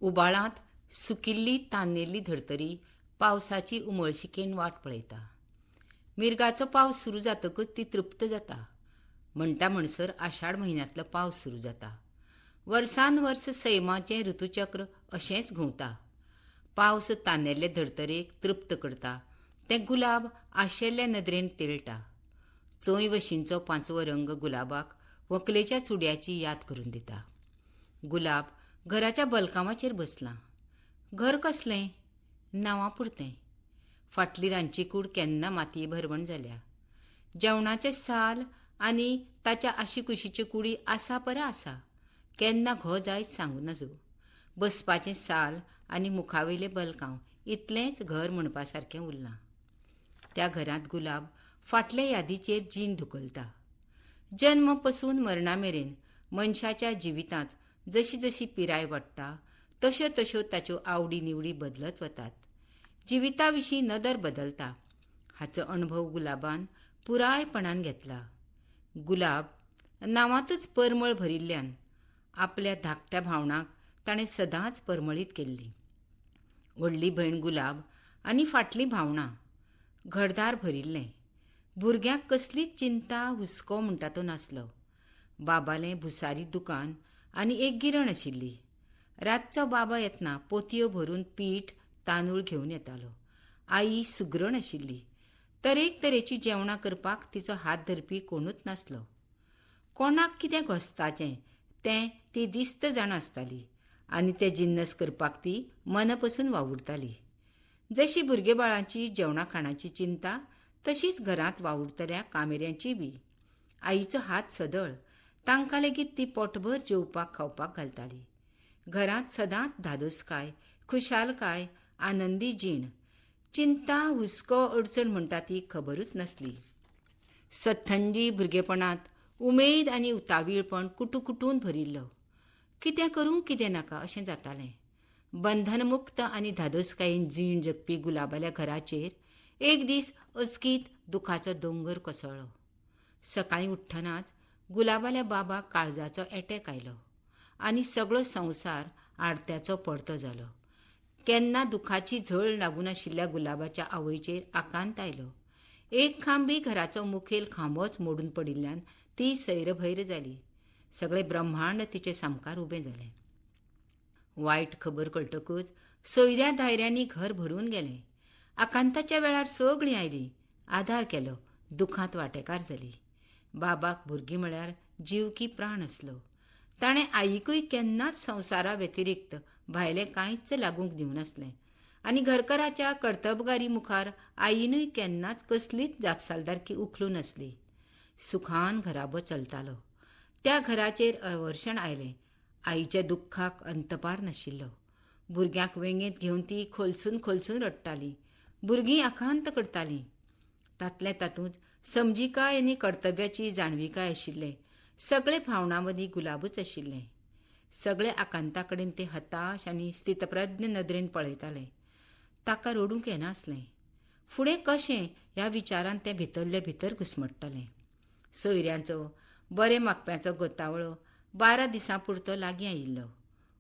उबाळांत सुकिल्ली तान्नेल्ली धर्तरी पावसाची उमळशिकेन वाट पळयता. मिरगाचो पावस सुरू जातकच ती तृप्त जाता. म्हणटा म्हणसर आषाढ म्हयन्यांतलो पावस सुरू जाता. वर्सान वर्स सैमाचें ऋतुचक्र अशेंच घुंवता. पावस तान्नेल्ले धर्तरेक तृप्त करता. ते गुलाब आशेल्ल्या नदरेन तेळटा. चोंय वशींचो 5वो रंग गुलाबाक व्हंकलेच्या चुड्याची याद करून दिता. गुलाब घराच्या बलकामाचेर बसलां. घर कसलें? नांवां पुरतें. फाटली रांदची कूड केन्ना मातये भरवण जाल्या. जेवणाचें साल आनी ताच्या आशिकुशीच्यो कुडी आसा परा आसा. केन्ना घो जायत सांगूं नजो. बसपाचें साल आनी मुखावेलें बलकांव इतलेंच घर म्हणपा सारकें उरलां. त्या घरांत गुलाब फाटले यादीचेर जीण धुकलता. जल्म पसून मरणा मेरेन मनशाच्या जिवितांत जशी जशी पिराय वाडटा तश्यो तश्यो ताच्यो आवडी निवडी बदलत वतात. जिविता विशीं नदर बदलता. हाचो अणभव गुलाबान पुरायपणान घेतला. गुलाब नांवांतच परमळ भरिल्ल्यान आपल्या धाकट्या भावणाक ताणें सदांच परमळीत केल्ली. व्हडली भयण गुलाब आनी फाटली भावणां घरदार भरिल्लें. भुरग्यांक कसलीच चिंता हुस्को म्हणटा तो नासलो. बाबालें भुसारी दुकान आनी एक गिरण आशिल्ली. रातचो बाबा येतना पोतयो भरून पीठ तांदूळ घेवन येतालो. आई सुगरण आशिल्ली. तरेक तरेची जेवणां करपाक तिचो हात धरपी कोणूच नासलो. कोणाक कितें घोस्ताचें तें ती दिस्त जाण आसताली आनी ते जिन्नस करपाक ती मनपसून वावुरताली. जशी भुरगे बाळांची जेवणा खाणाची चिंता तशीच घरांत वावुरतल्या कामेऱ्यांची बी. आईचो हात सदळ. तांकां लेगीत ती पोटभर जेवपाक खावपाक घालताली. घरांत सदांच धादोसकाय, खुशालकाय, आनंदी जीण. चिंता हुस्को अडचण म्हणटा ती खबरूच नासली. स्वथंडी भुरगेपणांत उमेद आनी उतावीळपण कुटून भरिल्लो. कितें करूं कितें नाका अशें जातालें. बंधनमुक्त आनी धादोसकायेन जीण जगपी गुलाबाल्या घराचेर एक दीस अचकीत दुखाचो दोंगर कोसळ्ळो. सकाळीं उठ्ठनाच गुलाबाल्या बाबाक काळजाचो एटॅक आयलो आनी सगळो संवसार आडत्याचो पडतो जालो. केन्ना दुखाची झळ लागून आशिल्ल्या गुलाबाच्या आवयचेर आकांत आयलो. एक खांबी घराचो मुखेल खांबोच मोडून पडिल्ल्यान ती सैरभैर जाली. सगळें ब्रह्मांड तिचे सामकार उबें जालें. वायट खबर कळटकूच सोयऱ्या धायऱ्यांनी घर भरून गेलें. आकांताच्या वेळार सगळीं आयलीं. आदार केलो. दुखांत वांटेकार जालीं. बाबाक भुरगीं म्हळ्यार जीव की प्राण आसलो. ताणें आईकूय केन्नाच संवसारा व्यतिरिक्त भायलें कांयच लागूंक दिवनासलें आनी घरकाराच्या कर्तबगारी मुखार आईनूय केन्नाच कसलीच जापसालदारकी उखलूं नासली. सुखान घराबो चलतालो. त्या घराचेर अवर्शण आयलें. आईच्या दुख्खाक अंतपार नाशिल्लो. भुरग्यांक वेंगेत घेवन ती खोलसून खोलसून रडटाली. भुरगीं आकांत करतालीं. तातले तातूंत समजिकाय आनी कर्तव्याची जाणविकाय आशिल्लें. सगळे भावनांमदीं गुलाबूच आशिल्लें. सगळे आकांता कडेन ते हताश आनी स्थितप्रज्ञ नदरेन पळयताले. ताका रडूंक येनासलें. फुडें कशें ह्या विचारान तें भितरले भितर घुस्मट्टालें. सोयऱ्यांचो बरे मागप्याचो गोतावळो 12 दिसां पुरतो लागीं आयिल्लो.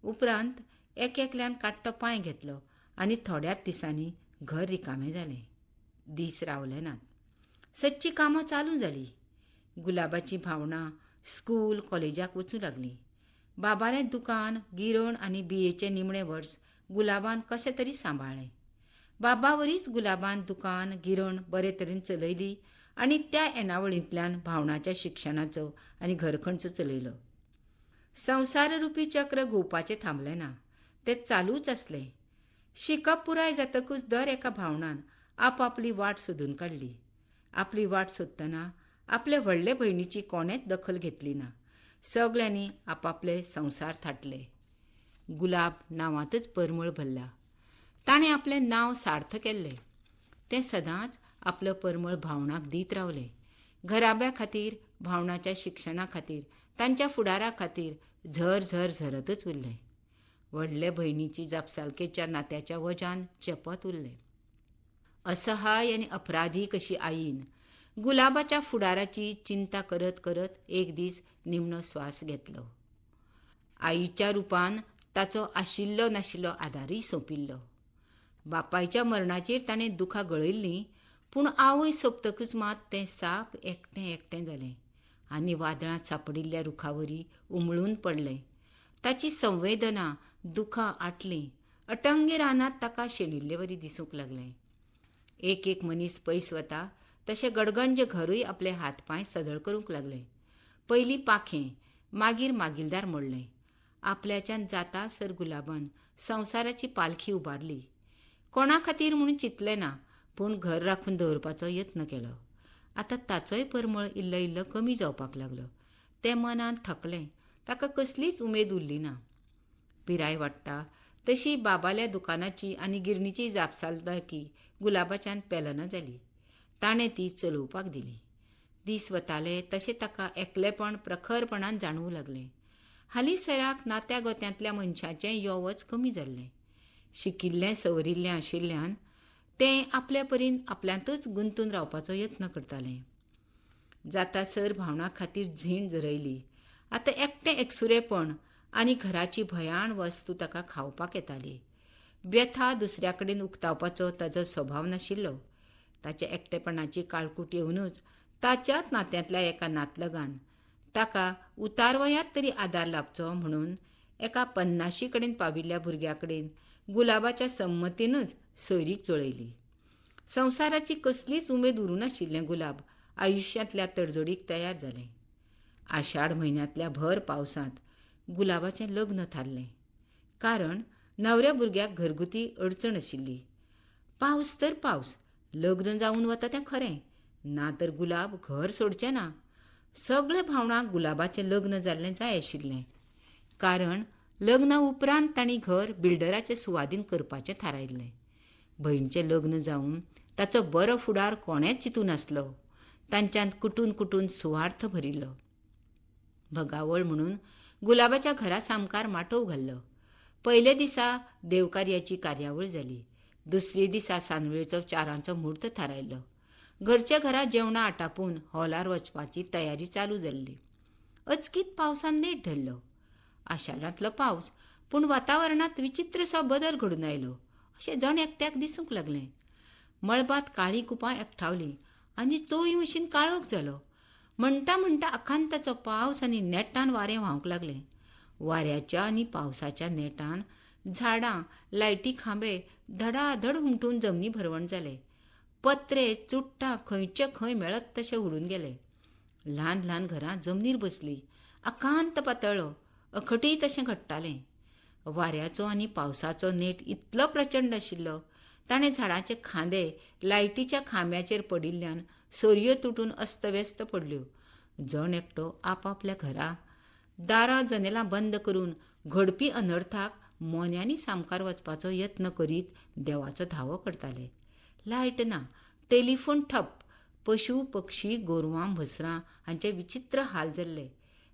उपरांत एकेकल्यान काडटो पांय घेतलो आनी थोड्याच दिसांनी घर रिकामें जालें. दीस रावले नात. सदचीं कामां चालू जालीं. गुलाबाची भावना स्कूल कॉलेजाक वचूं लागलीं. बाबालें दुकान, गिरण आनी बीएचें निमणें वर्स गुलाबान कशें तरी सांबाळ्ळें. बाबा वरीच गुलाबान दुकान, गिरण बरे तरेन चलयली आनी त्या येणावळींतल्यान भावनाच्या शिक्षणाचो आनी घरखंडचो चलयलो. संवसार रुपी चक्र घुंवपाचें थांबलें ना. तें चालूच आसलें. शिकप पुराय जातकूच दर एका भावनान आपआपली वाट सोदून काडली. आपली वाट सोदतना आपले व्हडले भयणीची कोणेच दखल घेतली ना. सगल्यांनी आपापले संवसार थाटले. गुलाब नांवांतच परमळ भरला. ताणें आपलें नांव सार्थ केल्लें. तें सदांच आपलो परमळ भावनाक दीत रावलें. घराब्या खातीर, भावनाच्या शिक्षणा खातीर, तांच्या फुडारा खातीर झर झर झरतच उरलें. व्हडले भयणीची जापसालकेच्या नात्याच्या वजान चेपत उरलें. असहाय आनी अपराधी कशी आईन गुलाबाच्या फुडाराची चिंता करत करत एक दीस निमणो स्वास घेतलो. आईच्या रुपान ताचो आशिल्लो नाशिल्लो आदारय सोंपिल्लो. बापायच्या मरणाचेर ताणें दुखां गळयल्लीं, पूण आवय सोंपतकच मात तें साप एकटें एकटें जालें आनी वादळांत सांपडिल्ल्या रुखावरी उमळून पडलें. ताची संवेदना दुखां आटलीं. अटंगे रानांत ताका शेणिल्लेवरी दिसूंक लागलें. एक एक मनीस पयस वता तशें गडगंज घरूय आपले हातपांय सदळ करूंक लागलें. पयलीं पाखें, मागीर मागिलदार मोडलें. आपल्याच्यान जाता सर गुलाबान संवसाराची पालखी उबारली. कोणा खातीर म्हूण चिंतलें ना, पूण घर राखून दवरपाचो यत्न केलो. आतां ताचोय परमळ इल्लो इल्लो कमी जावपाक लागलो. तें मनांत थकलें. ताका कसलीच उमेद उरली ना. पिराय वाडटा तशी बाबाल्या दुकानाची आनी गिरणीची जापसालदारकी गुलाबाच्यान पेलना जाली. ताणें ती चलोवपाक दिली. दीस वताले तशें ताका एकलेपण प्रखरपणान जाणवू लागलें. हालींसराक नात्या गोत्यांतल्या मनशाचें यो वच कमी जाल्लें. शिकिल्लें सवरिल्लें आशिल्ल्यान तें आपल्या परीन आपल्यांतच गुंतून रावपाचो यत्न करतालें. जाता सर भावना खातीर झीण झरयली. आतां एकटें एकसुरेपण आनी घराची भयाण वस्तू ताका खावपाक येताली. व्यथा दुसऱ्या कडेन उक्तावपाचो ताचो स्वभाव नाशिल्लो. ताच्या एकटेपणाची काळकूट येवनूच ताच्याच नात्यांतल्या एका नातलगान ताका उतारवयांत तरी आदार लाभचो म्हणून एका 50 कडेन पाविल्ल्या भुरग्या कडेन गुलाबाच्या संमतीनच सोयरीक जुळयली. संवसाराची कसलीच उमेद उरूं नाशिल्लें गुलाब आयुश्यांतल्या तडजोडीक तयार जालें. आषाढ म्हयन्यांतल्या भर पावसांत गुलाबाचें लग्न थारलें. कारण नवऱ्या भुरग्याक घरगुती अडचण आशिल्ली. पावस तर पावस, लग्न जावन वता तें खरें, ना तर गुलाब घर सोडचें ना. सगळे भावणाक गुलाबाचें लग्न जाल्लें जाय आशिल्लें. कारण लग्ना उपरांत तांणी घर बिल्डराचे सुवादीन करपाचें थारायल्लें. भयणीचें लग्न जावन ताचो बरो फुडार कोणेच चिंतूं नासलो. तांच्यान कुटून कुटून सुवार्थ भरिल्लो. भगावळ म्हणून गुलाबाच्या घरा सामकार माटोव घाल्लो. पयले दिसा देवकार्याची कार्यावळ जाली. दुसरे दिसा सानवेळचो 4 म्हूर्त थारायल्लो. घरच्या घरा जेवणां आटापून हॉलार वचपाची तयारी चालू जाल्ली. अचकीत पावसान नेट धरलो. आषाढांतलो पावस, पूण वातावरणांत विचित्रसो बदल घडून आयलो अशें जण एकट्याक दिसूंक लागलें. मळबांत काळी कुपां एकठावलीं आनी चोय भशेन काळोख जालो. म्हणटा म्हणटा अखांताचो पावस आनी नेटान वारें व्हांवंक लागलें. वाऱ्याच्या आनी पावसाच्या नेटान झाडां, लायटी खांबे धडाधड हुमटून जमनी भरवण जाले. पत्रे, चुट्टां खंयचे खंय मेळत तशे उडून गेले. ल्हान ल्हान घरां जमनीर बसलीं. अकांत पातळ्ळो. अखटीत अशें घडटालें. वाऱ्याचो आनी पावसाचो नेट इतलो प्रचंड आशिल्लो ताणें झाडांचे खांदे लायटीच्या खांब्याचेर पडिल्ल्यान सोरयो तुटून अस्तव्यस्त पडल्यो. जण एकटो आपापल्या घरा दारां जनेलां बंद करून घडपी अनर्थाक मोन्यांनी सामकार वचपाचो यत्न करीत देवाचो धावो करताले. लायट ना, टेलिफोन ठप्प, पशु पक्षी गोरवां म्हसरां हांचे विचित्र हाल जाल्ले.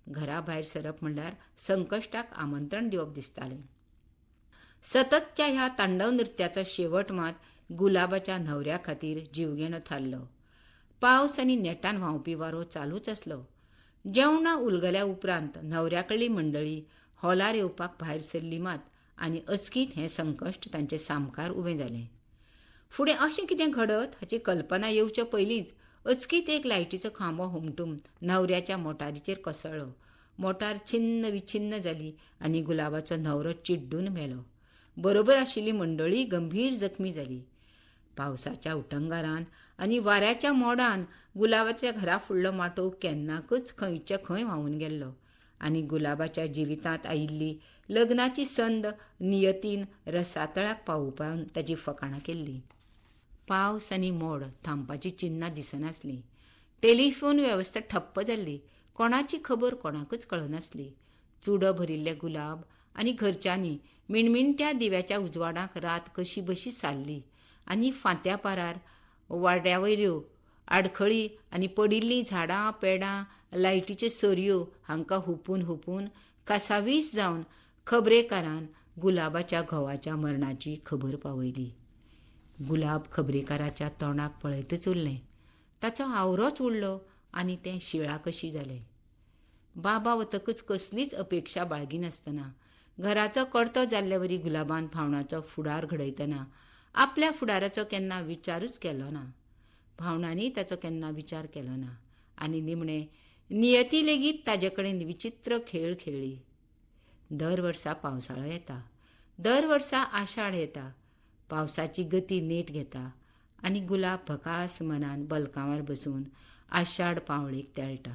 घरा भायर सरप म्हणल्यार संकश्टाक आमंत्रण दिवप दिसतालें. सततच्या ह्या तांडव नृत्याचो शेवट मात गुलाबाच्या न्हवऱ्या खातीर जीवघेणो थारलो. पावस आनी नेटान व्हांवपी वारो चालूच आसलो. जेवणां उलगल्या उपरांत न्हवऱ्याकडली मंडळी हॉलार येवपाक भायर सरली मात आनी अचकीत हें संकश्ट तांचें सामकार उबें जालें. फुडें अशें कितें घडत हाची कल्पना येवचे पयलींच अचकीत एक लायटीचो खांबो हुमटून न्हवऱ्याच्या मोटारीचेर कोसळ्ळो. मोटार छिन्न विछिन्न जाली आनी गुलाबाचो न्हवरो चिड्डून मेलो. बरोबर आशिल्ली मंडळी गंभीर जखमी जाली. पावसाच्या उटंगारान आनी वाऱ्याच्या मोडान गुलाबाच्या घरा फुडलो माटोव केन्नाकच खंयचे खंय व्हांवून गेल्लो आनी गुलाबाच्या जिवितांत आयिल्ली लग्नाची संद नियतीन रसातळाक पावोवपाक ताची फकाणां केल्ली. पावस आनी मोड थांबपाची चिन्नां दिसनासलीं. टेलिफोन वेवस्था ठप्प जाल्ली. कोणाची खबर कोणाकच कळनासली. चुडो भरिल्ले गुलाब आनी घरच्यांनी मिणमिणट्या दिव्याच्या उजवाडाक रात कशी बशी सारली आनी फांत्या पारार वाड्यावयल्यो आडखळी आनी पडिल्लीं झाडां पेडां लायटीच्यो सोरयो हांकां हुपून हुपून कासावीस जावन खबरेकारान गुलाबाच्या घोवाच्या मरणाची खबर पावयली. गुलाब खबरेकाराच्या तोंडाक पळयतच उरलें. ताचो आवरोच उडलो आनी तें शिळा कशी जालें. बाबा वतकच कसलीच अपेक्षा बाळगी नासतना घराचो करतो जाल्ल्यावरी गुलाबान भावनाचो फुडार घडयतना आपल्या फुडाराचो केन्ना विचारूच केलो ना. भावनांनी ताचो केन्ना विचार केलो ना आनी निमणे नियती लेगीत ताजे कडेन विचित्र खेळ खेळ्ळी. दर वर्सा पावसाळो येता, दर वर्सा आषाढ येता, पावसाची गती नेट घेता आनी गुलाब भकास मनान बलकांवार बसून आषाढ पावळेक तेळटा.